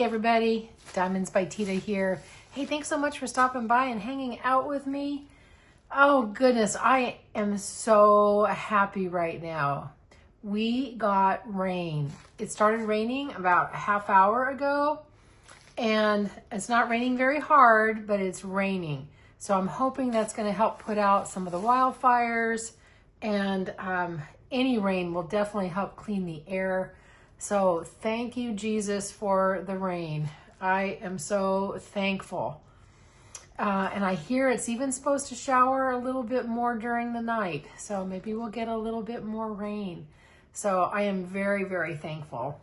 everybody, Diamonds by Teeda here. Hey, thanks so much for stopping by and hanging out with me. Oh goodness, I am so happy right now. We got rain. It started raining about a half hour ago, and it's not raining very hard, but it's raining. So I'm hoping that's going to help put out some of the wildfires, and any rain will definitely help clean the air. So thank you, Jesus, for the rain. I am so thankful. And I hear it's even supposed to shower a little bit more during the night. So maybe we'll get a little bit more rain. So I am very, very thankful.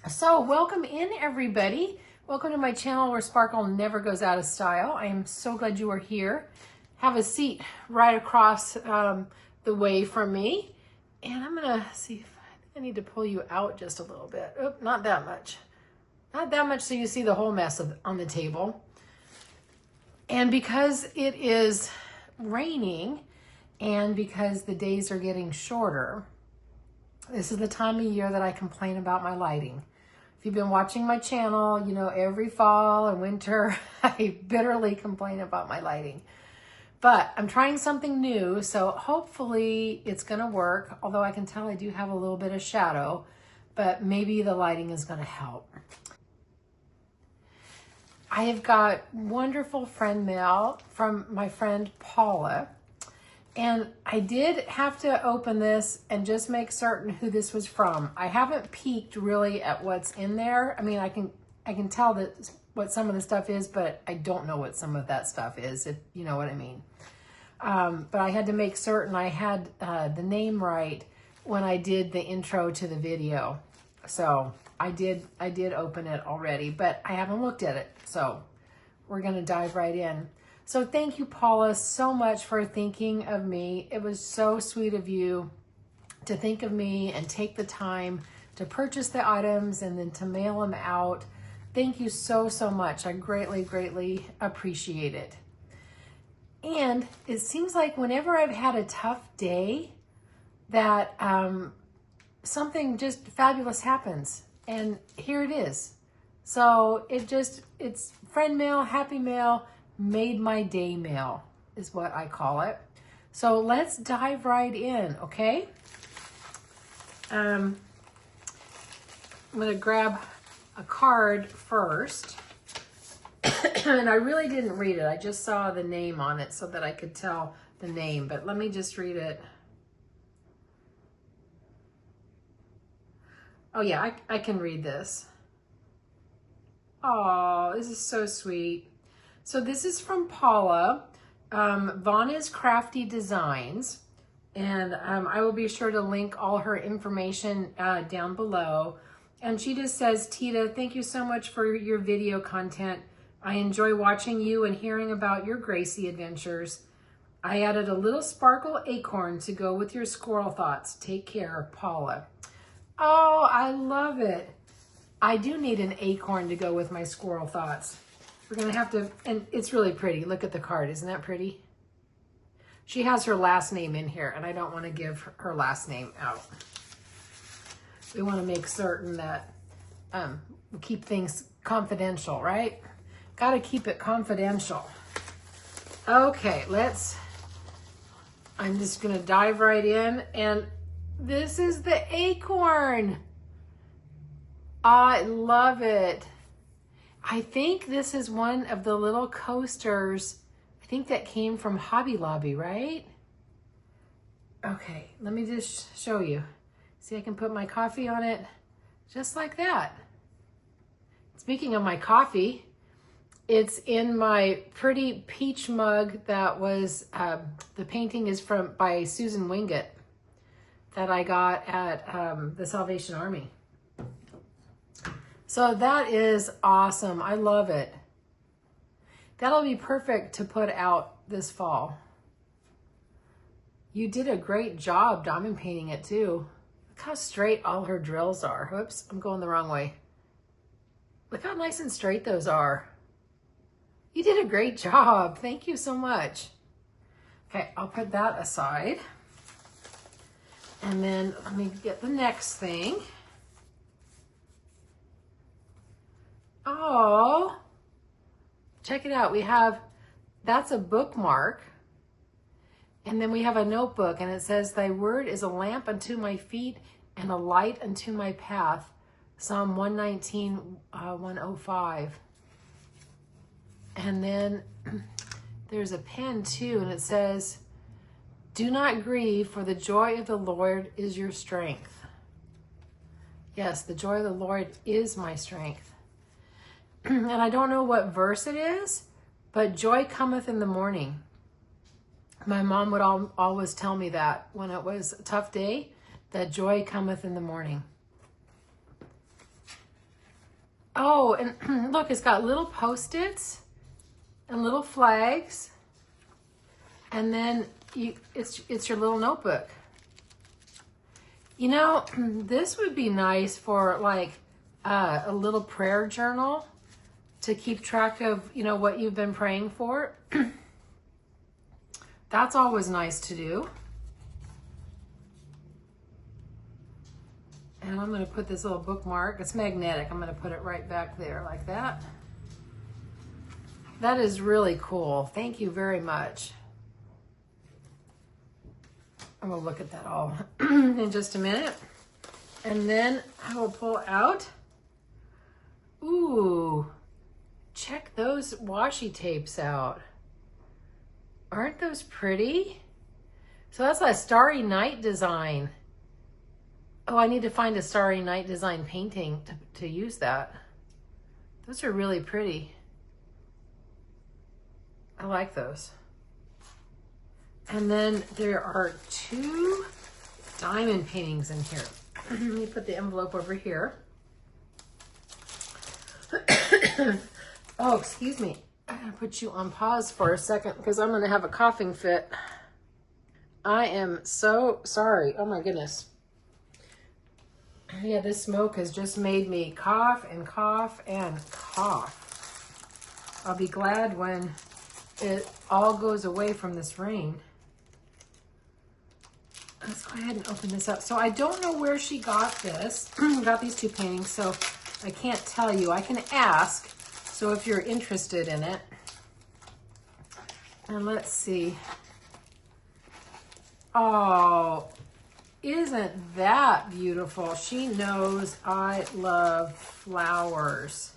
So welcome in, everybody. Welcome to my channel where Sparkle never goes out of style. I am so glad you are here. Have a seat right across the way from me. And I'm going to see if I need to pull you out just a little bit. Oop, not that much. Not that much so you see the whole mess on the table. And because it is raining and because the days are getting shorter, this is the time of year that I complain about my lighting. If you've been watching my channel, you know every fall and winter I bitterly complain about my lighting. But I'm trying something new, so hopefully it's going to work, although I can tell I do have a little bit of shadow, but maybe the lighting is going to help. I have got wonderful friend mail from my friend Paula, and I did have to open this and just make certain who this was from. I haven't peeked really at what's in there. I mean, I can tell that what some of the stuff is, but I don't know what some of that stuff is, if you know what I mean. But I had to make certain I had the name right when I did the intro to the video. So I did open it already, but I haven't looked at it. So we're going to dive right in. So thank you, Paula, so much for thinking of me. It was so sweet of you to think of me and take the time to purchase the items and then to mail them out. Thank you so, so much. I greatly, greatly appreciate it. And it seems like whenever I've had a tough day that something just fabulous happens. And here it is. So it's friend mail, happy mail, made my day mail is what I call it. So let's dive right in, okay? I'm going to grab a card first. And I really didn't read it. I just saw the name on it so that I could tell the name. But let me just read it. Oh yeah, I can read this. Oh, this is so sweet. So this is from Paula, Vonna's Crafty Designs. And I will be sure to link all her information down below. And she just says, Teeda, thank you so much for your video content. I enjoy watching you and hearing about your Gracie adventures. I added a little sparkle acorn to go with your squirrel thoughts. Take care, Paula. Oh, I love it. I do need an acorn to go with my squirrel thoughts. We're going to have to, and it's really pretty. Look at the card. Isn't that pretty? She has her last name in here, and I don't want to give her last name out. We want to make certain that we keep things confidential, right? Got to keep it confidential. Okay, I'm just going to dive right in, and this is the acorn. I love it. I think this is one of the little coasters, I think that came from Hobby Lobby, right? Okay, let me just show you. See, I can put my coffee on it just like that. Speaking of my coffee, it's in my pretty peach mug that was, the painting is by Susan Wingate that I got at the Salvation Army. So that is awesome. I love it. That'll be perfect to put out this fall. You did a great job diamond painting it too. Look how straight all her drills are. Whoops, I'm going the wrong way. Look how nice and straight those are. You did a great job. Thank you so much. Okay, I'll put that aside. And then let me get the next thing. Oh, check it out. We have, that's a bookmark. And then we have a notebook, and it says, thy word is a lamp unto my feet and a light unto my path. Psalm 119, 105. And then there's a pen too, and it says, do not grieve, for the joy of the Lord is your strength. Yes, the joy of the Lord is my strength. And I don't know what verse it is, but joy cometh in the morning. My mom would always tell me that when it was a tough day, that joy cometh in the morning. Oh, and look, it's got little Post-its and little flags. And then it's your little notebook. You know, this would be nice for like a little prayer journal to keep track of, you know, what you've been praying for. That's always nice to do. And I'm going to put this little bookmark. It's magnetic. I'm going to put it right back there like that. That is really cool. Thank you very much. I'm going to look at that all in just a minute. And then I will pull out. Ooh, check those washi tapes out. Aren't those pretty? So that's a Starry Night design. Oh, I need to find a Starry Night design painting to use that. Those are really pretty. I like those. And then there are 2 diamond paintings in here. Let me put the envelope over here. Oh, excuse me. I'm going to put you on pause for a second because I'm going to have a coughing fit. I am so sorry. Oh my goodness. Yeah, this smoke has just made me cough and cough and cough. I'll be glad when it all goes away from this rain. Let's go ahead and open this up. So I don't know where she got this. Got these 2 paintings, so I can't tell you. I can ask. So if you're interested in it. And let's see. Oh, isn't that beautiful? She knows I love flowers.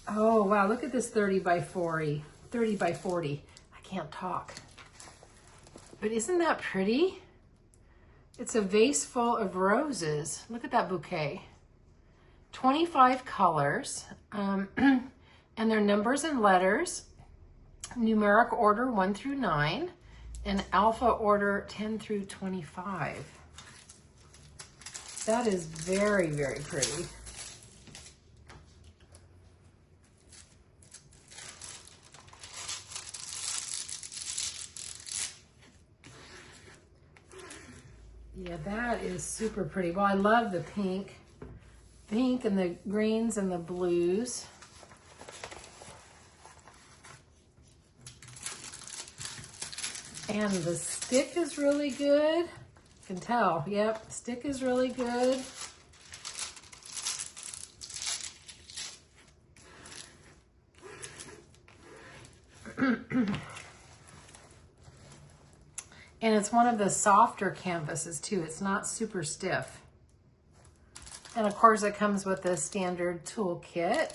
Oh, wow. Look at this 30 by 40. 30 by 40. I can't talk. But isn't that pretty? It's a vase full of roses. Look at that bouquet. 25 colors. And they're numbers and letters. Numeric order 1 through 9. And alpha order 10 through 25. That is very, very pretty. Yeah, that is super pretty. Well, I love the pink. Pink and the greens and the blues. And the stick is really good. You can tell, yep, stick is really good. And it's one of the softer canvases too. It's not super stiff. And of course it comes with the standard toolkit.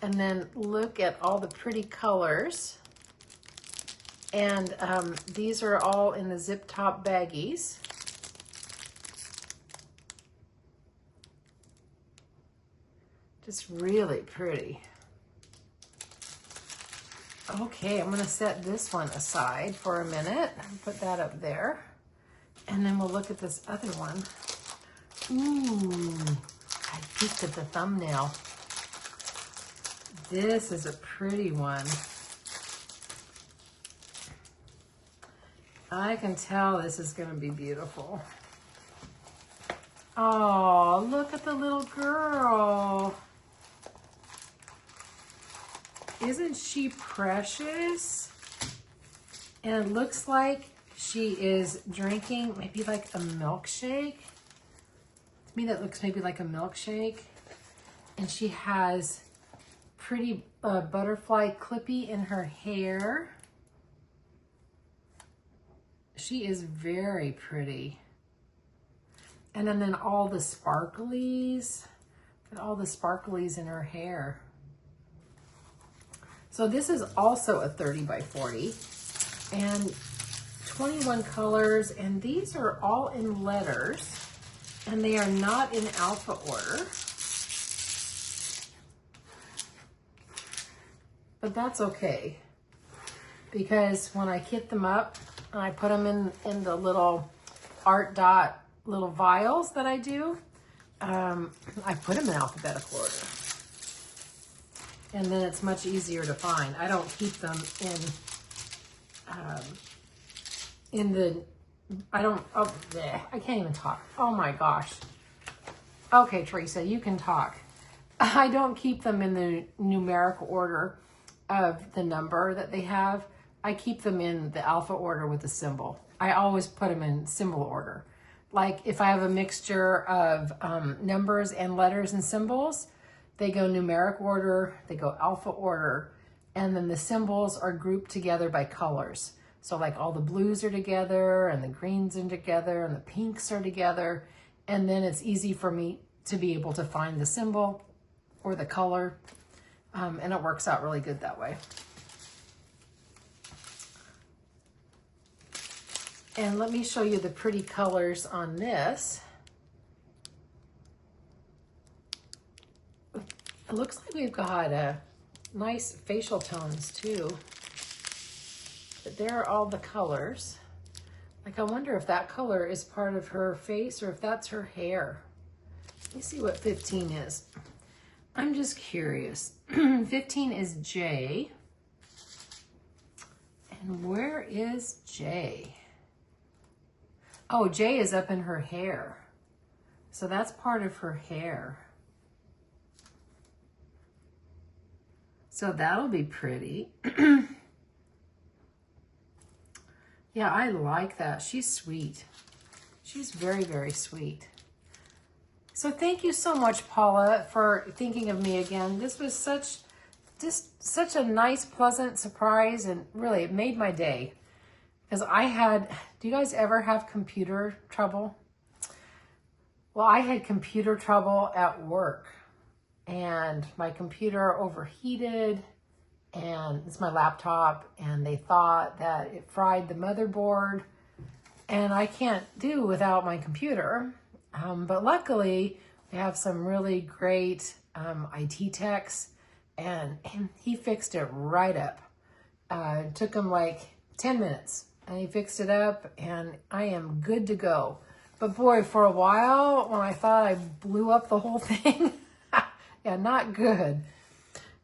And then look at all the pretty colors. And these are all in the zip top baggies. Just really pretty. Okay, I'm going to set this one aside for a minute. Put that up there. And then we'll look at this other one. Ooh, I peeked at the thumbnail. This is a pretty one. I can tell this is going to be beautiful. Oh, look at the little girl. Isn't she precious? And it looks like she is drinking maybe like a milkshake. To me, that looks maybe like a milkshake. And she has pretty butterfly clippy in her hair. She is very pretty. And then all the sparklies. Look at all the sparklies in her hair. So this is also a 30 by 40 and 21 colors. And these are all in letters and they are not in alpha order. But that's okay. Because when I kit them up and I put them in the little art dot little vials that I do, I put them in alphabetical order. And then it's much easier to find. I don't keep them I can't even talk. Oh my gosh. Okay, Teresa, you can talk. I don't keep them in the numerical order of the number that they have. I keep them in the alpha order with the symbol. I always put them in symbol order. Like if I have a mixture of numbers and letters and symbols, they go numeric order, they go alpha order, and then the symbols are grouped together by colors. So like all the blues are together and the greens are together and the pinks are together. And then it's easy for me to be able to find the symbol or the color. And it works out really good that way. And let me show you the pretty colors on this. It looks like we've got nice facial tones too. But there are all the colors. Like I wonder if that color is part of her face or if that's her hair. Let me see what 15 is. I'm just curious. 15 is J. And where is J? Oh, J is up in her hair. So that's part of her hair. So that'll be pretty. Yeah, I like that. She's sweet. She's very, very sweet. So thank you so much, Paula, for thinking of me again. This was such a nice, pleasant surprise, and really it made my day. Because do you guys ever have computer trouble? Well, I had computer trouble at work and my computer overheated, and it's my laptop, and they thought that it fried the motherboard, and I can't do without my computer. But luckily we have some really great IT techs, and he fixed it right up. It took him like 10 minutes. And he fixed it up, and I am good to go. But boy, for a while, when I thought I blew up the whole thing, yeah, not good.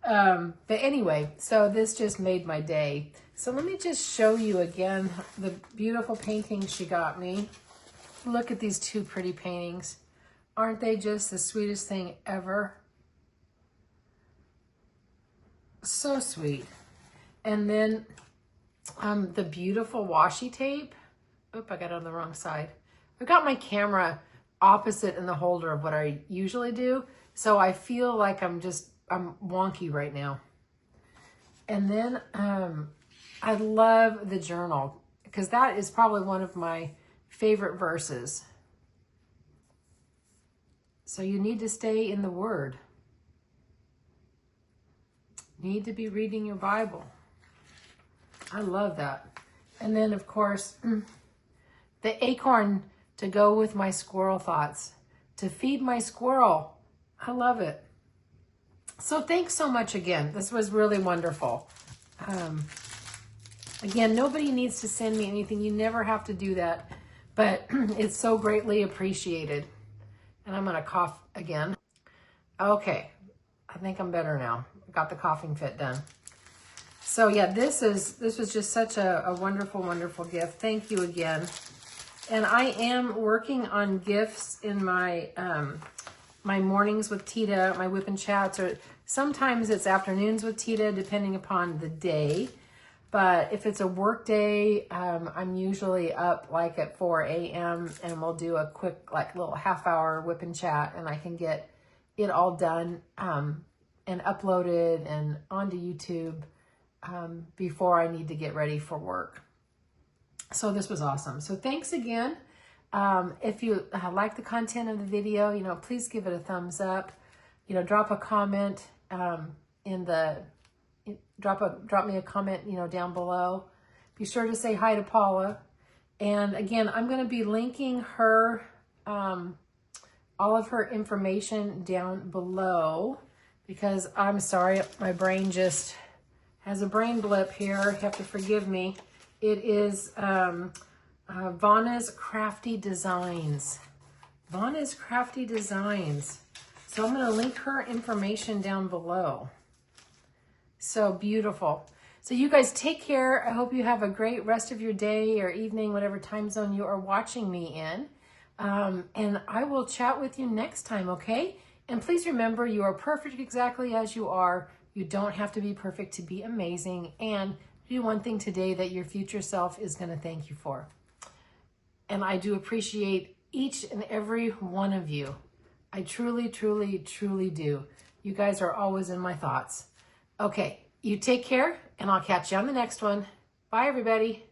But anyway, so this just made my day. So let me just show you again the beautiful paintings she got me. Look at these two pretty paintings. Aren't they just the sweetest thing ever? So sweet. And then the beautiful washi tape. Oop, I got it on the wrong side. I've got my camera opposite in the holder of what I usually do. So I feel like I'm wonky right now. And then I love the journal, because that is probably one of my favorite verses. So you need to stay in the Word. You need to be reading your Bible. I love that. And then, of course, the acorn to go with my squirrel thoughts. To feed my squirrel. I love it. So thanks so much again. This was really wonderful. Again, nobody needs to send me anything. You never have to do that. But it's so greatly appreciated. And I'm going to cough again. Okay. I think I'm better now. Got the coughing fit done. So yeah, this was just such a wonderful, wonderful gift. Thank you again. And I am working on gifts in my my mornings with Teeda, my whip and chats, or sometimes it's afternoons with Teeda, depending upon the day. But if it's a work day, I'm usually up like at 4 a.m. and we'll do a quick like little half-hour whip and chat, and I can get it all done and uploaded and onto YouTube before I need to get ready for work. So this was awesome. So thanks again. If you like the content of the video, you know, please give it a thumbs up. You know, drop a comment drop me a comment, you know, down below. Be sure to say hi to Paula. And again, I'm going to be linking her, all of her information down below, because I'm sorry, my brain just has a brain blip here. You have to forgive me. It is Vonna's Crafty Designs. Vonna's Crafty Designs. So I'm going to link her information down below. So beautiful. So you guys take care. I hope you have a great rest of your day or evening, whatever time zone you are watching me in. And I will chat with you next time, okay? And please remember, you are perfect exactly as you are. You don't have to be perfect to be amazing. And do one thing today that your future self is going to thank you for. And I do appreciate each and every one of you. I truly, truly, truly do. You guys are always in my thoughts. Okay, you take care, and I'll catch you on the next one. Bye, everybody.